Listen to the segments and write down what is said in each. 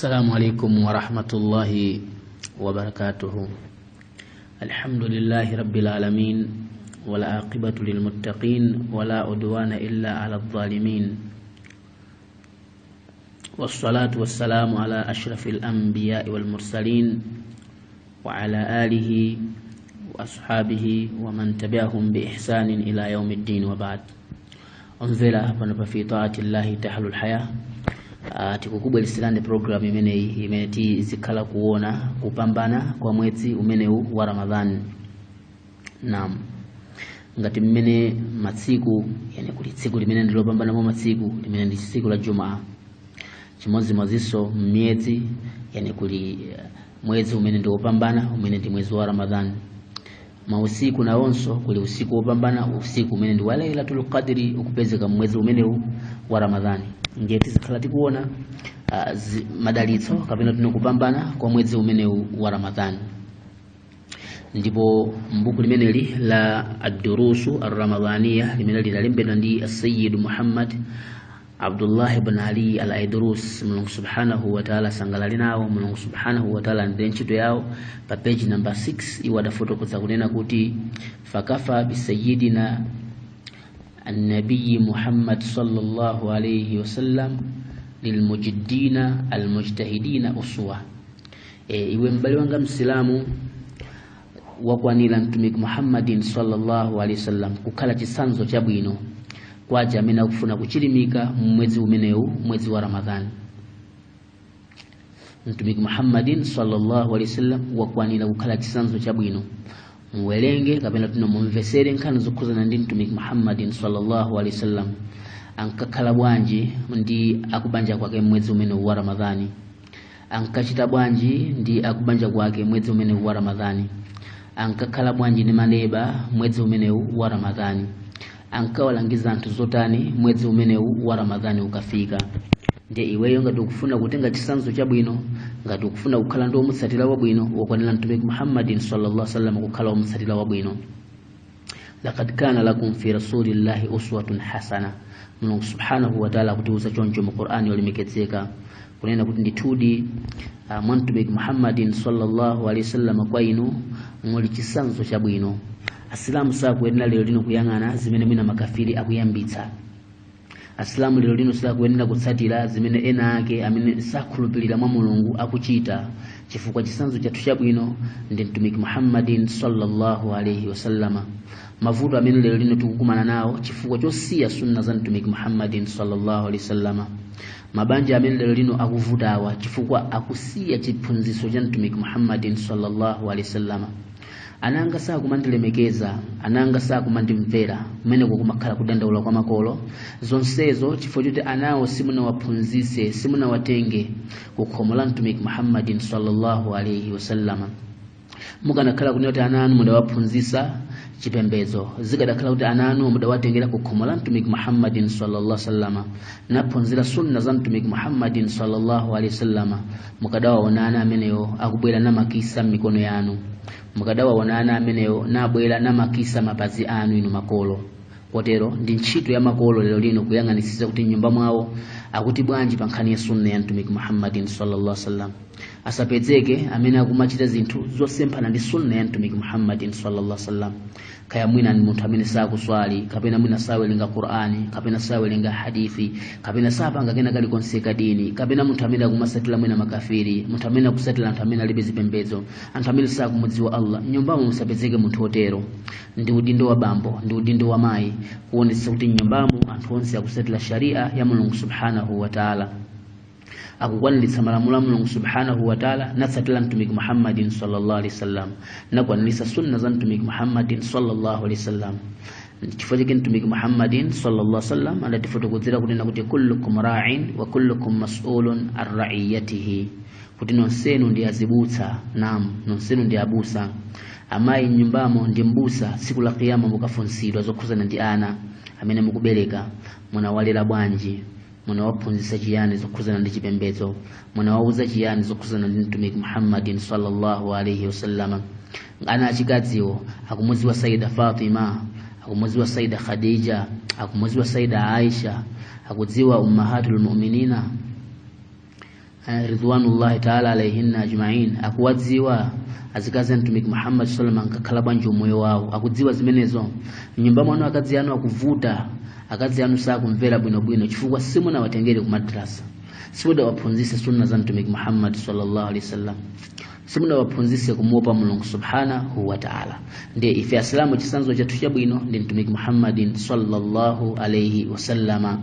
السلام عليكم ورحمة الله وبركاته. الحمد لله رب العالمين والعاقبة للمتقين ولا عدوان إلا على الظالمين، والصلاة والسلام على أشرف الأنبياء والمرسلين وعلى آله وأصحابه ومن تبعهم بإحسان إلى يوم الدين، وبعد. أنزل في طاعة الله تحل الحياة. Tikukubwa lisilande program imeneti zikala kuona kupambana kwa mwezi umeneu wa Ramadhani. Naam, ngati mmene matsiku yani kuti tsiku limene ndilo pambana mwa matsiku limene ndi tsiku la Jumaa, chimozi mwaziso myezi yani kuli mwezi umene ndio pambana umene ndi mwezi wa Ramadhani. Mausiku na onso kuli usiku wopambana, usiku umene ndi wa Lailatul Qadri ukupezeka mwezi umeneu wa Ramadhani. Ngeti zikhala tikuona madalitso kapena tinokupambana kwa mwezi umeneu wa Ramadhani. Ndipo mbuku limeneli la ad-durusu ar-ramadhaniyah limene lilembedwa ndi Sayyid Muhammad Abdullah ibn Ali al-Aidrus, Mulungu subhanahu wa ta'ala sangalali nawo. Mulungu subhanahu wa ta'ala ndi ntchito yawo. Pa page number 6 iwadafotokoza kunena kuti fakafa bi sayyidina النبي محمد صلى الله عليه وسلم للمجدين المجتهدين أسوة. iwe mbali wanga msilamu wakwanira mtumiki Muhammadin sallallahu alaihi wasallam kukhala chisanzo cha bwino kwa jamii kufuna kuchilimika mwezi umeneu, mwezi wa Ramadhani. Mtumiki Muhammadin sallallahu alaihi wasallam wakwanira kukhala chisanzo cha bwino mwelenge kapena tunomumvesere nkhani zokhuzana ndi mtumiki Muhammadin sallallahu alaihi wasallam ankakhala bwanji ndi akubanja kwake mwezi umene wa Ramadhani, ankachita bwanji ndi akubanja kwake mwezi umene wa Ramadhani, ankakhala bwanji ndi maneba mwezi umene wa Ramadhani, ankawalangiza anthu zotani mwezi umene wa Ramadhani ukafika. Ndi iweyo ngati ukufuna kutenga chisanzo cha bwino, ngati ukufuna kukhala ndo mutsatira wabwino wakwanira mtumiki Muhammadin sallallahu alaihi wasallam kukhala mutsatira wabwino. Laqad kana lakum fi rasulillahi uswatun hasana. Mulungu subhanahu wa ta'ala kutiuza choncho mu Qur'ani yolimeketseka kunena kuti ndithudi mtumiki Muhammadin sallallahu alaihi wasallam kwa inu muli chisanzo cha bwino. Asilamu sakuyenera lero lino kuyang'ana zimene mwina makafiri akuyambitsa. Asilamu lero lino sakuyenera kutsatira zimene ena ake amene sakhulupirira mwa Mulungu akuchita, chifukwa chisanzo chathu chabwino ndi mtumiki Muhammadin sallallahu alaihi wasallama. Mavuto amene lero lino tikukumana nawo chifukwa chosiya sunna za mtumiki Muhammadin sallallahu alaihi wasallama. Mabanja amene lero lino akuvutawa chifukwa akusiya chiphunzitso cha mtumiki Muhammadin sallallahu alaihi wasallama. Ananga sakumandilemekeza, ananga sakumandimvera, mmene kumakhala kudandaula kwa makolo. Zonsezo chifukwa choti anawo simuna waphunzise, simuna watenge kukhomola mtumiki Muhammadin sallallahu alaihi wasallama. Mukanakhala kunena kuti ananu mudawaphunzisa chipembedzo, zikadakhala kuti ananu mudawatengera kukhomola mtumiki Muhammadin sallallahu alaihi wasallama naphunzira sunna za mtumiki Muhammadin sallallahu alaihi wasallama, mukadawa onana ameneyo akubwera na makisa mikono yanu, mukadawa onana ameneyo nabwera na makisa mapazi anu inu makolo. Kotero ndi ntchito ya makolo lero lino kuyang'anisisa kuti nyumba mwawo akuti bwanji pa nkhani ya sunna ya mtumiki Muhammadin sallallahu alaihi wasallam. Asapezeke amene akumachita zinthu zosemphana ndi sunna ya mtumiki Muhammadin sallallahu alaihi wasallam. Kaya mwina ni munthu amene sakuswali, kapena mwina sawelenga Qur'ani, kapena sawelenga hadithi, kapena sapanga kena kali konseka dini, kapena munthu amene akumasatira mwina makafiri, munthu amene akusatira anthu amene alibe zipembedzo, anthu amene sakumudziwa Allah. Nyumbamo musapezeke munthu otero. Ndi udindo wa bambo, ndi udindo wa mai kuonesa kuti nyumbamo anthu onse akusatira sharia ya Mulungu subhanahu wa ta'ala, akukwaniritsa malamulo a Mulungu subhanahu wa ta'ala, natsatira mtumiki Muhammadin sallallahu alaihi wasallam, nakwanirisa sunna za mtumiki Muhammadin sallallahu alaihi wasallam. Chifukwa chake mtumiki Muhammadin sallallahu alaihi wasallam anatifotokozera kunena kuti kullukum ra'in wa kullukum mas'ulun an ra'iyatihi, kuti nonsenu ndi azibutsa. Naam, nonsenu ndi abusa. Amayi nyumbamo ndi mbusa, siku la kiyama mukafunsidwa zokhuzana ndi ana amene mukubereka. Munawalera bwanji, munawaphunzitsa chiyani zokhuzana ndi chipembedzo, munawauza chiyani zokhuzana ndi mtumiki Muhammadin sallallahu alaihi wasallam. Ana achikadziwo akumudziwa Sayyida Fatima, akumudziwa Sayyida Khadija, akumudziwa Sayyida Aisha, akudziwa ummahatul mu'minina ridwanullahi ta'ala alayhinna ajma'in akuwadziwa azikazi mtumiki Muhammad sallallahu alaihi wasallam akakhala bwanji moyo wawo akudziwa zimenezo nyumba mwanu akazi anu akuvuta akazi anu sakumvera bwino chifukwa simuna watengere ku madrasa simuda waphunzise sunna za mtumiki Muhammad sallallahu alaihi wasallam simuda waphunzise kumuopa Mulungu subhanahu wa ta'ala ndiye ife islamu chisanzo cha tushabwino ndi mtumiki Muhammadin sallallahu alaihi wasallama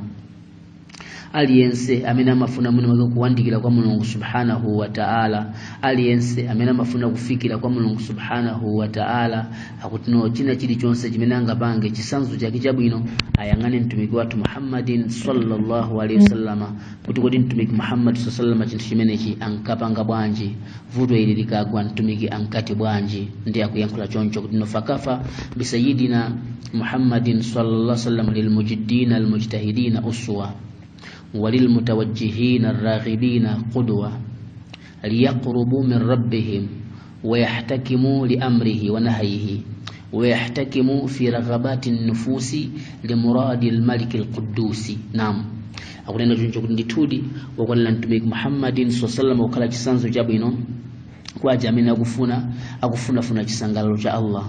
aliyense amene amafuna mwini kuwandikira kwa Mulungu subhanahu wa ta'ala aliyense amene amafuna kufikira kwa Mulungu subhanahu wa ta'ala akutino china chilichonse chimene angapange chisanzo chake chabwino ayangane mtumiki wathu Muhammadin sallallahu alaihi wasallama kuti mtumiki Muhammad sallallahu alaihi wasallama chinthu chimenechi ankapanga bwanji vuto ili likagwa mtumiki ankati bwanji ndiye akuyankhula choncho kuti nofakafa bisayidina Muhammadin sallallahu alaihi wasallam lilmujiddin almujtahidin uswa وللمتوجهين الراغبين قدوة ليقربوا من ربهم ويحتكموا لأمره ونهيه ويحتكموا في رغبات النفوس لمراد الملك القدوس. نعم أقول أن جنجو كندتودي وقال لنتميك محمد صلى الله عليه وسلم وقال جسانزو جابينو kwaja amene akufunafuna chisangalalo cha Allah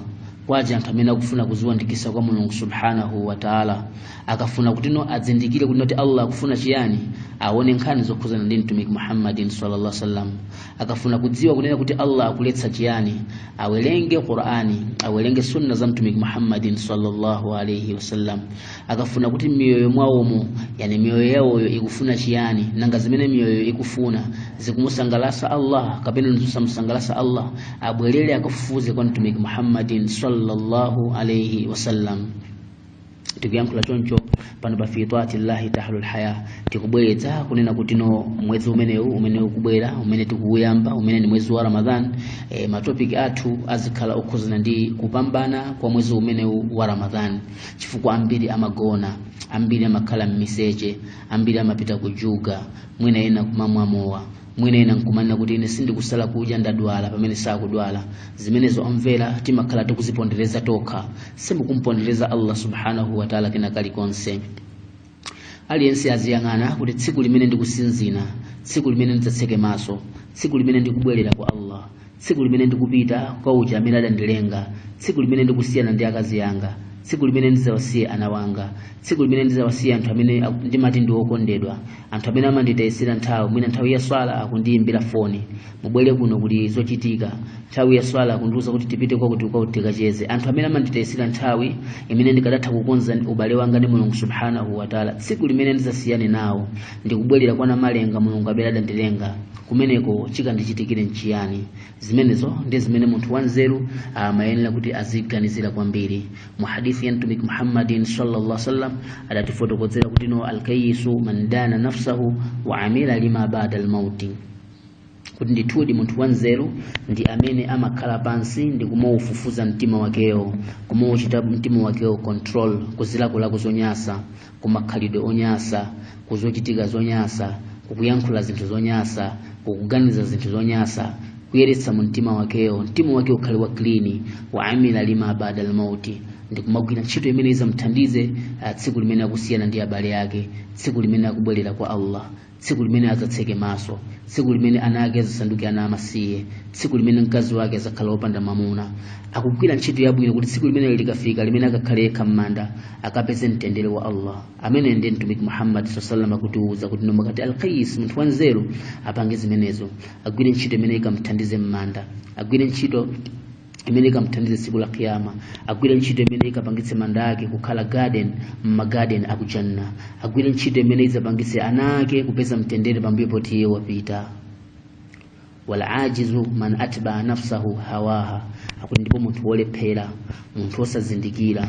kwaja anthu amene akufuna kuziwandikisa kwa Mulungu subhanahu wa ta'ala akafuna kutino azindikire kuti Allah akufuna chiyani aone nkhani zokhuzana ndi mtumiki Muhammadin sallallahu alaihi wasallam akafuna kudziwa kunena kuti Allah akuletsa chiyani awelenge Qur'ani awelenge sunna za mtumiki Muhammadin sallallahu alaihi wasallam akafuna kuti mioyo mwawomo yani mioyo yawo ikufuna chiyani nanga zimene mioyo ikufuna zikumusangalasa Allah kapena nzisamsangalasa Allah abwelele akafufuze kwa mtumiki Muhammadin sallallahu alaihi wasallam tukiyankhula choncho pano pa fiitati llahi tahlul haya tikubweza kunena kutino mwezi umene kubwera umene tikuyamba umene ni mwezi wa Ramadhan matopic athu azikhala okhuzana ndi kupambana kwa mwezi umene wa Ramadhan chifukwa ambiri amagona ambiri amakhala mmiseche ambiri amapita kujuga mwina ena kumamwamowa mwina ena nkumanena kuti ine sindikusala kudya ndadwala pamene sakudwala zimenezo omvera timakhala tikuzipondereza tokha simukumpondereza Allah subhanahu wa ta'ala kina kalikonse aliyense aziyang'ana kuti tsiku limene ndikusinzina tsiku limene ndidzatseke maso tsiku limene ndikubwerera kwa Allah tsiku limene ndikupita kwa uja amene adandilenga tsiku limene ndikusiyana ndi akazi yanga tsiku limene ndizawasiya ana wanga tsiku limene ndizawasiya anthu amene ndimati ndi okondedwa anthu amene amanditayisira nthawi mwina nthawi ya swala akundiyimbira foni mubwere kuno kuti zochitika nthawi ya swala akundiuza kuti tipite kwa kuti tikacheze anthu amene amanditayisira nthawi imene ndikadatha kukonza ubale wanga ndi Mulungu subhanahu wa ta'ala tsiku limene ndizasiyane nawo ndikubwerera kwa namalenga Mulungu amene adandilenga kumeneko chikandichitikire nchiyani zimenezo ndi zimene munthu wanzeru amayenera kuti aziganizira kwambiri mu hadithi ya mtumiki Muhammadin sallallahu alaihi wasallam adatifotokozera kuti no alkayisu man dana nafsahu wa amila lima ba'da al-mauti kuti ndithudi munthu wanzeru ndi amene amakhala pansi ndi kumaufufuza mtima wakewo kumauchita mtima wakewo control kuzilakolako zonyasa kumakhalidwe onyasa kuzochitika zonyasa kukuyankhula zinthu zonyasa kukuganiza zinthu zonyasa kuyeretsa mtima wakewo mtima wake ukhale wa clean wa amila lima ba'da al-mauti ndikumagwira ntchito imene izamthandize tsiku limene akusiyana ndi abale yake tsiku limene akubwerera kwa Allah tsiku limene azatseke maso tsiku limene ana ake azasanduke ana amasiye tsiku limene mkazi wake azakhala opanda mamuna akugwira ntchito yabwino kuti tsiku limene likafika limene akakhale yekha m'manda akapeze mtendere wa Allah amene ndi mtumiki Muhammad sallallahu alaihi wasallam kutiuza kuti nomakati alqais munthu wanzeru apange zimenezo agwire ntchito imene ikamthandize m'manda agwire ntchito imene ikamthandize tsiku la kiyama agwire ntchito imene ikapangitse manda ake kukhala garden akujanna agwire ntchito imene izapangitse ana ake kupeza mtendere pambuyo poti iye wapita wala ajizu man atba nafsahu hawaha akuti ndipo munthu wolephera munthu osazindikira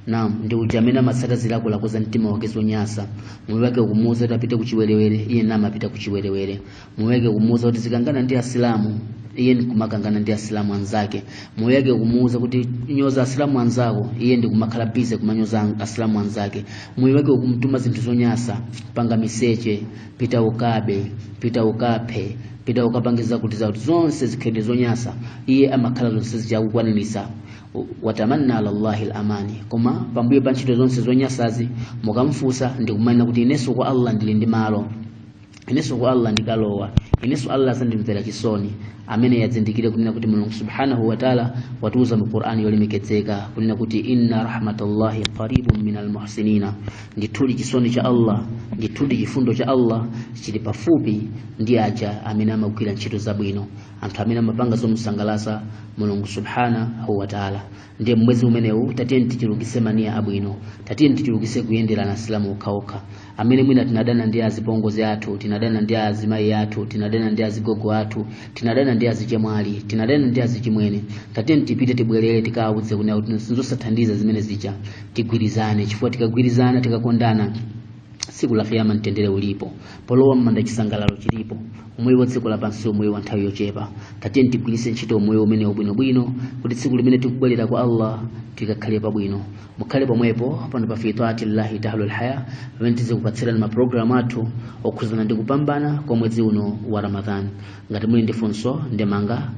naam ndi ujamena masaka zilako lakoza mtima wake zonyasa moyo wake ukumuza kuti apite kuchiwerewere iye nama apita kuchiwerewere moyo wake ukumuza kuti zikangana ndi asilamu iye ndikumakangana ndi asilamu anzake moyo wake ukumuza kuti nyoza asilamu anzako iye ndikumakhala bize kumanyoza asilamu anzake moyo wake ukumtuma zinthu zonyasa panga miseche pita ukaphe pita ukapangiza kuti za zonse zikhede zonyasa iye amakhala zonse zijakukwanirisa watamanna ala Allahi al-amani koma pambuyo pa ntchito zonse zonyasazi mukamfusa ndikumana kuti ineso kwa Allah ndili ndi malo ineso kwa Allah ndikalowa, ineso Allah sandimvera chisoni. Amene yazindikire kunena kuti Mulungu subhanahu wa ta'ala watuza mu Qur'ani yolemekezeka kunena kuti inna rahmatallahi qaribun minal muhsinina, ndituli chisoni cha Allah, ndituli chifundo cha Allah chili pafupi ndi aja amene amagwira ntchito zabwino, anthu amene amapanga zomusangalasa Mulungu subhanahu wa ta'ala. Ndiye mwezi umenewu tatiyeni tichulukise mania abwino, tatiyeni tichulukise kuyendera na Islamu okhaokha. Amene mwina tinadana ndi azipongozi athu, tinadana ndi azimayi athu, tinadana ndi azigogo athu, tinadana ndi azichemwali, tinadana ndi azichimwene, tatiyeni tipite tibwerere tikawuze kunena kuti sinzosathandiza zimene zija, tigwirizane. Chifukwa tikagwirizana tikakondana, siku la kiyama mtendere ulipo, polowa mmanda chisangalalo chilipo, umoyo wa tsiku lapansi umoyo wa nthawi yochepa. Tatiyeni tigwirise ntchito umoyo umene ubwinobwino kuti tsiku limene tikubwerera kwa Allah tikakhale pabwino. Mukhale pomwepo pano pa Fitaati Llahi Tahlul Haya, pamene tizikupatsirani maprogramu athu okhuzana ndi kupambana kwa mwezi uno wa Ramadhan. Ngati muli ndi funso ndemanga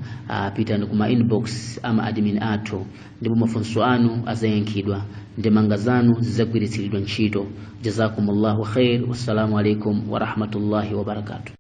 pitani kuma inbox ama admin athu, ndipo mafunso anu azayankhidwa, ndemanga zanu zizagwiritsidwa ntchito. Jazakumullahu khair. Wassalamu alaikum wa rahmatullahi wa barakatuh.